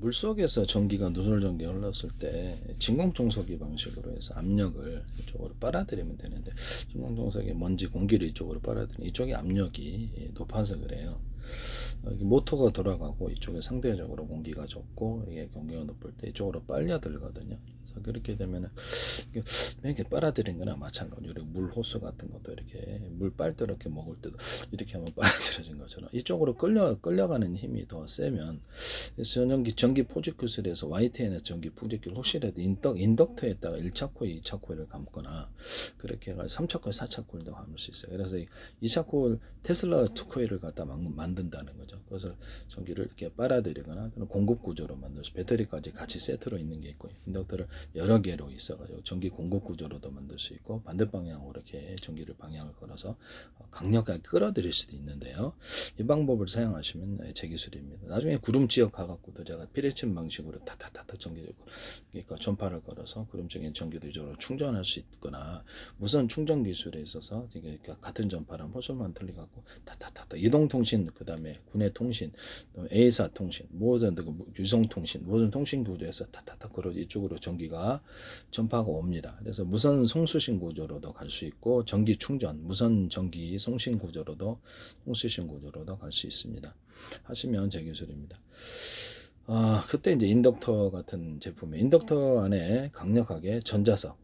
물속에서 전기가 누설 전기가 흘렀을 때 진공청소기 방식으로 해서 압력을 이쪽으로 빨아들이면 되는데, 진공청소기 먼지 공기를 이쪽으로 빨아들이면 이쪽에 압력이 높아서 그래요. 여기 모터가 돌아가고 이쪽에 상대적으로 공기가 적고 이게 공기가 높을 때 이쪽으로 빨려 들거든요. 그래서 그렇게 되면은 이렇게 빨아들인 거나 마찬가지로 물 호수 같은 것도 이렇게 물 빨대 이렇게 먹을 때도 이렇게 하면 빨아들여진 것처럼 이쪽으로 끌려가는 힘이 더 세면, 전기 포집 기술에서 YTN의 전기 포집 기술 혹시라도 인덕터에다가 1차 코일, 2차 코일을 감거나 그렇게 해가지고 3차 코일, 4차 코일도 감을 수 있어요. 그래서 2차 코일 테슬라 코일을 갖다 만든다는 거죠. 그래서 전기를 이렇게 빨아들이거나 공급 구조로 만들어서 배터리까지 같이 세트로 있는 게 있고, 인덕터를 여러 개로 있어가지고 전기 공급 구조로도 만들 수 있고, 반대 방향으로 이렇게 전기를 방향을 걸어서 강력하게 끌어들일 수도 있는데요. 이 방법을 사용하시면 제 기술입니다. 나중에 구름 지역 가갖고도 제가 피레침 방식으로 타타타타 전기를, 그러니까 전파를 걸어서 구름적인 전기도 이쪽으로 충전할 수 있거나, 무선 충전 기술에 있어서 그러니까 같은 전파랑 호수만 틀리갖고 타타타타 이동통신, 그 다음에 군의 통신, A사 통신, 모든 유성통신, 모든 통신 구조에서 타타타 걸어 이쪽으로 전기가 전파가 옵니다. 그래서 무선 송수신 구조로도 갈 수 있고, 전기 충전, 무선 전기 송신 구조로도, 송수신 구조로도 갈 수 있습니다. 하시면 제 기술입니다. 그때 이제 인덕터 같은 제품에 인덕터 안에 강력하게 전자석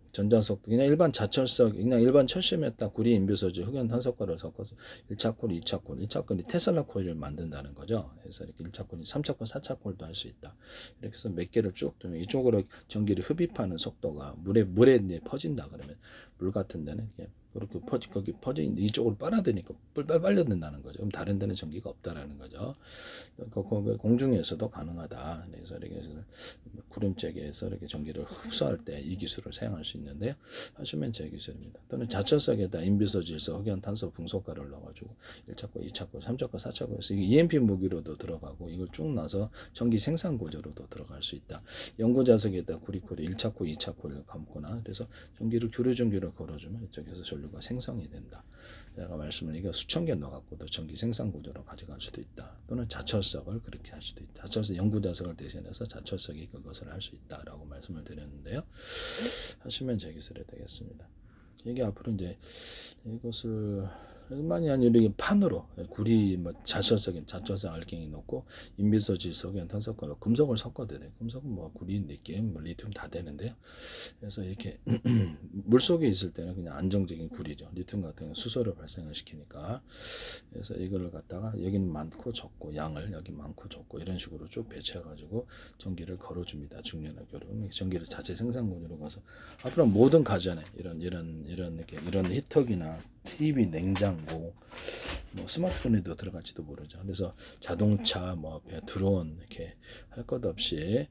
그냥 일반 자철석, 그냥 일반 철심에다 구리 인비소지 흑연 탄소가를 섞어서 1차 코일, 2차 코일, 1차 코일이 테슬라 코일을 만든다는 거죠. 그래서 이렇게 1차 코일, 3차 코일, 4차 코일도 할 수 있다. 이렇게 해서 몇 개를 쭉 두면 이쪽으로 전기를 흡입하는 속도가 물에 이제 퍼진다 그러면, 물 같은 데는 그렇게 거기 퍼지는데 이쪽으로 빨아들이니까 뿔빨 빨려든다는 거죠. 그럼 다른 데는 전기가 없다라는 거죠. 공중에서도 가능하다. 그래서 이렇게 구름째기에서 이렇게 전기를 흡수할 때 이 기술을 사용할 수 있는데요. 하시면 제 기술입니다. 또는 자철석에다 인비소, 질소, 흑연, 탄소, 붕소가를 넣어가지고 1차 코, 2차 코, 3차 코, 4차 코에서 이게 EMP 무기로도 들어가고, 이걸 쭉 넣어서 전기 생산 구조로도 들어갈 수 있다. 연구자석에다 구리코를 1차 코, 2차 코를 감거나, 그래서 교류 전기를 걸어주면 이쪽에서 전류가 생성이 된다. 제가 말씀을 이거 수천 개 넣어갖고도 전기 생산 구조로 가져갈 수도 있다. 또는 자철석을 그렇게 할 수도 있다. 자철석, 연구자석을 대신해서 자철석이 그것을 할 수 있다라고 말씀을 드렸는데요. 하시면 제 기술이 되겠습니다. 이게 앞으로 이제 이것을 만이 아니라 이게 판으로 구리 자철석 알갱이 넣고 인비소, 질소, 흑연, 탄소가로 금속을 섞어드려요. 금속은 구리, 니켈, 리튬 다 되는데요. 그래서 이렇게 물속에 있을 때는 그냥 안정적인 구리죠. 리튬 같은 경우는 수소를 발생을 시키니까. 그래서 이거를 갖다가 여기는 많고 적고, 양을 여기 많고 적고 이런 식으로 쭉 배치해가지고 전기를 걸어줍니다. 중년의 결혼 전기를 자체 생산군으로 가서 앞으로 모든 가전에 이런 히터기나 TV, 냉장고, 스마트폰에도 들어갈지도 모르죠. 그래서 자동차, 드론 이렇게 할 것 없이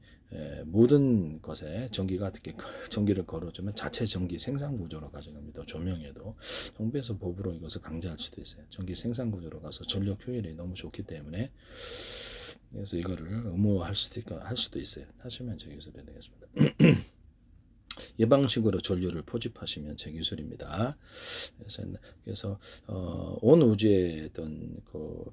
모든 것에 전기를 걸어주면 자체 전기 생산 구조로 가져갑니다. 조명에도 정부에서 법으로 이것을 강제할 수도 있어요. 전기 생산 구조로 가서 전력 효율이 너무 좋기 때문에, 그래서 이거를 의무화할 수도 있어요. 하시면 제 기술이 되겠습니다. 이 방식으로 전류를 포집하시면 제 기술입니다. 그래서 온 우주에 어떤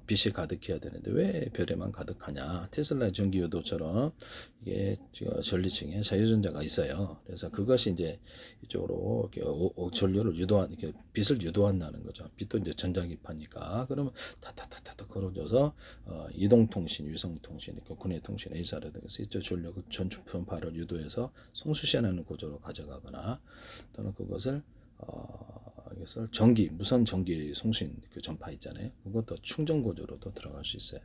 빛이 가득해야 되는데 왜 별에만 가득하냐? 테슬라 전기 요도처럼 이게 전리층에 자유전자가 있어요. 그래서 그것이 이제 이쪽으로 이렇게 전류를 이렇게 빛을 유도한다는 거죠. 빛도 이제 전자기파니까. 그러면 타타타타 걸어져서 이동통신, 위성통신, 군의통신, A사라든지 이쪽 전력을 전파를 유도해서 송수신하는 구조로 가져가거나, 또는 그것을 무선 전기 송신 전파 있잖아요. 그것도 충전 구조로도 들어갈 수 있어요.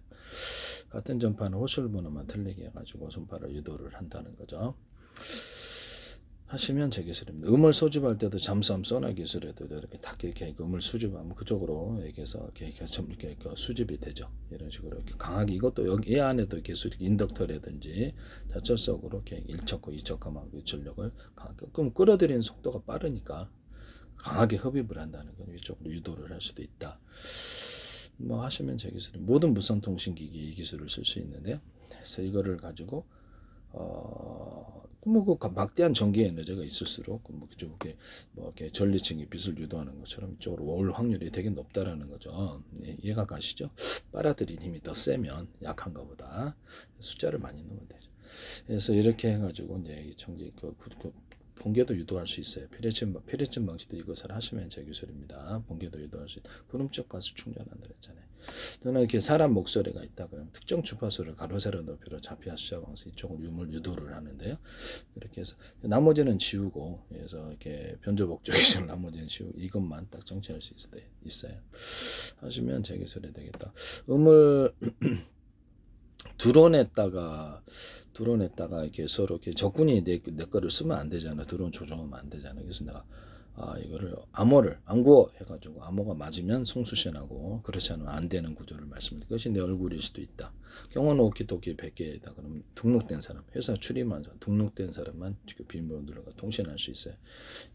같은 전파는 호출 번호만 틀리게 해가지고 전파를 유도를 한다는 거죠. 하시면 제 기술입니다. 음을 소집할 때도 잠수함 소나 기술에도 이렇게 딱 이렇게 음을 수집하면 그쪽으로 얘기해서 이렇게 수집이 되죠. 이런 식으로 이렇게 강하게, 이것도 여기 안에도 기술이 인덕터라든지 자철석으로 이렇게 1척과 2척과 전력을 가끔 끌어들이는 속도가 빠르니까 강하게 흡입을 한다는 건 이쪽으로 유도를 할 수도 있다. 하시면 제 기술이 모든 무선 통신기기 이 기술을 쓸 수 있는데요. 그래서 이거를 가지고 그 막대한 전기 에너지가 있을수록 그쪽에 이렇게 전리층이 빛을 유도하는 것처럼 이쪽으로 올 확률이 되게 높다라는 거죠. 이해가 가시죠? 빨아들인 힘이 더 세면 약한 것보다 숫자를 많이 넣으면 되죠. 그래서 이렇게 해가지고 이제 청지 번개도 유도할 수 있어요. 피레침 방식도 이것을 하시면 제 기술입니다. 번개도 유도할 수 있다. 구름쪽 가스 충전한다 그랬잖아요. 또는 이렇게 사람 목소리가 있다 그러면 특정 주파수를 가로 세로 높이로 잡혀 시작하면서 이쪽을 유도를 하는데요. 이렇게 해서 나머지는 지우고, 그래서 이렇게 변조복조기술 나머지는 지우고 이것만 딱 정치할 수 있어요. 하시면 제 기술이 되겠다. 음을 드론에다가 이렇게 서로 이렇게 적군이 내 거를 쓰면 안 되잖아. 드론 조종하면 안 되잖아. 그래서 내가 이거를 암구어 해가지고 암호가 맞으면 송수신하고 그렇지 않으면 안 되는 구조를 말씀드릴 것이 내 얼굴일 수도 있다. 경호는 오키도키 100개에다 그러면 등록된 사람, 회사 출입한 사람, 등록된 사람만 비밀번호가 통신할 수 있어요.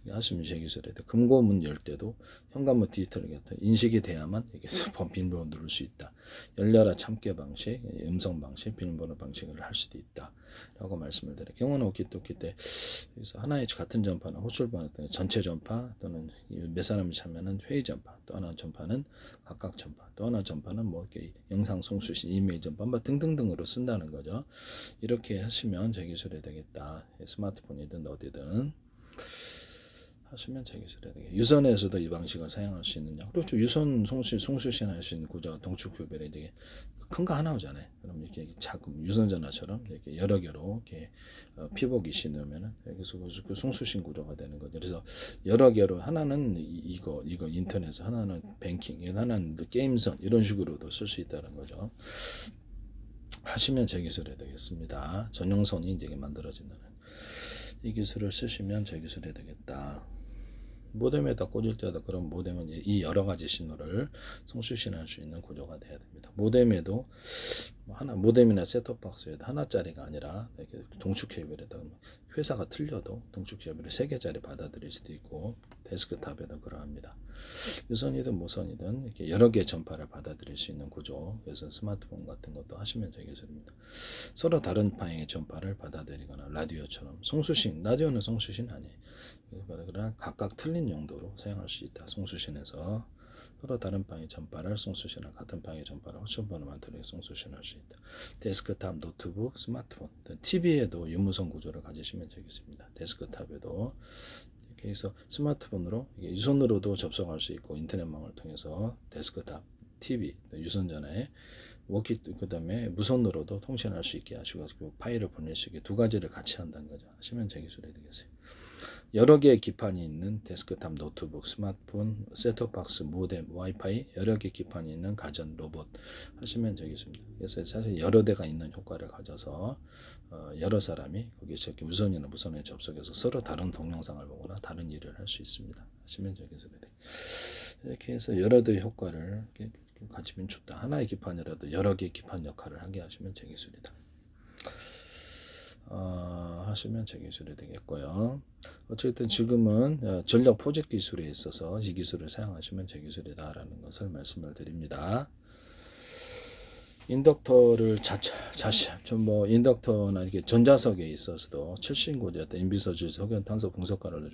하시면 제 기술에 금고문 열 때도 현관문 디지털 같은 인식이 돼야만 이게 비밀번호 누를 수 있다. 열려라 참깨 방식, 음성 방식, 비밀번호 방식을 할 수도 있다. 라고 말씀을 드려요. 경우는 오키토키 때 그래서 하나의 같은 전파는 호출번 전체 전파 또는 몇 사람이 참여하는 회의 전파, 또 하나 전파는 각각 전파, 또 하나 전파는 뭐 이렇게 영상 송수신, 이메일 전파 뭐 등등등으로 쓴다는 거죠. 이렇게 하시면 제 기술이 되겠다. 스마트폰이든 어디든 하시면 제 기술이 되겠다. 유선에서도 이 방식을 사용할 수 있느냐? 그렇죠. 유선 송수신 할 수 있는 구조가 동축 교배를 되게 큰 거 하나 오잖아요. 그럼 이렇게 작은 유선 전화처럼 이렇게 여러 개로 이렇게 피복이 씌우면은 여기서 그 송수신 구조가 되는 거죠. 그래서 여러 개로 하나는 이거 인터넷, 하나는 뱅킹, 하나는 게임선 이런 식으로도 쓸 수 있다는 거죠. 하시면 제 기술이 되겠습니다. 전용선이 이제 만들어진다는 이 기술을 쓰시면 제 기술이 되겠다. 모뎀에다 꽂을 때도 그런 모뎀은 이 여러 가지 신호를 송수신할 수 있는 구조가 돼야 됩니다. 모뎀에도 모뎀이나 셋톱박스에도 하나짜리가 아니라 이렇게 동축 케이블에다 회사가 틀려도 동축 케이블을 3개짜리 받아들일 수도 있고 데스크탑에도 그러합니다. 유선이든 무선이든 이렇게 여러 개의 전파를 받아들일 수 있는 구조. 그래서 스마트폰 같은 것도 하시면 되겠습니다. 서로 다른 방향의 전파를 받아들이거나 라디오처럼 송수신, 라디오는 송수신 아니에요. 그러나 각각 틀린 용도로 사용할 수 있다. 송수신에서 서로 다른 방의 전파를 송수신하고 같은 방의 전파를 호출번호 만들어 송수신할 수 있다. 데스크탑, 노트북, 스마트폰, TV에도 유무선 구조를 가지시면 되겠습니다. 데스크탑에도 이렇게 해서 스마트폰으로 유선으로도 접속할 수 있고 인터넷망을 통해서 데스크탑, TV, 유선전화에 그 다음에 무선으로도 통신할 수 있게 하시고 파일을 보낼 수 있게 두 가지를 같이 한다는 거죠. 하시면 제 기술이 되겠어요. 여러 개의 기판이 있는 데스크탑, 노트북, 스마트폰, 셋톱박스, 모뎀, 와이파이 여러 개의 기판이 있는 가전, 로봇 하시면 되겠습니다. 그래서 사실 여러 대가 있는 효과를 가져서 여러 사람이 거기서 유선이나 무선에 접속해서 서로 다른 동영상을 보거나 다른 일을 할 수 있습니다. 하시면 되겠습니다. 이렇게 해서 여러 대의 효과를 가지면 좋다. 하나의 기판이라도 여러 개의 기판 역할을 하게 하시면 제 기술이다. 하시면 제 기술이 되겠고요. 어쨌든 지금은 전력 포집 기술에 있어서 이 기술을 사용하시면 제 기술이다라는 것을 말씀을 드립니다. 인덕터를 인덕터나 이렇게 전자석에 있어서도 7신고제 인비서질 석연 탄소 분석가를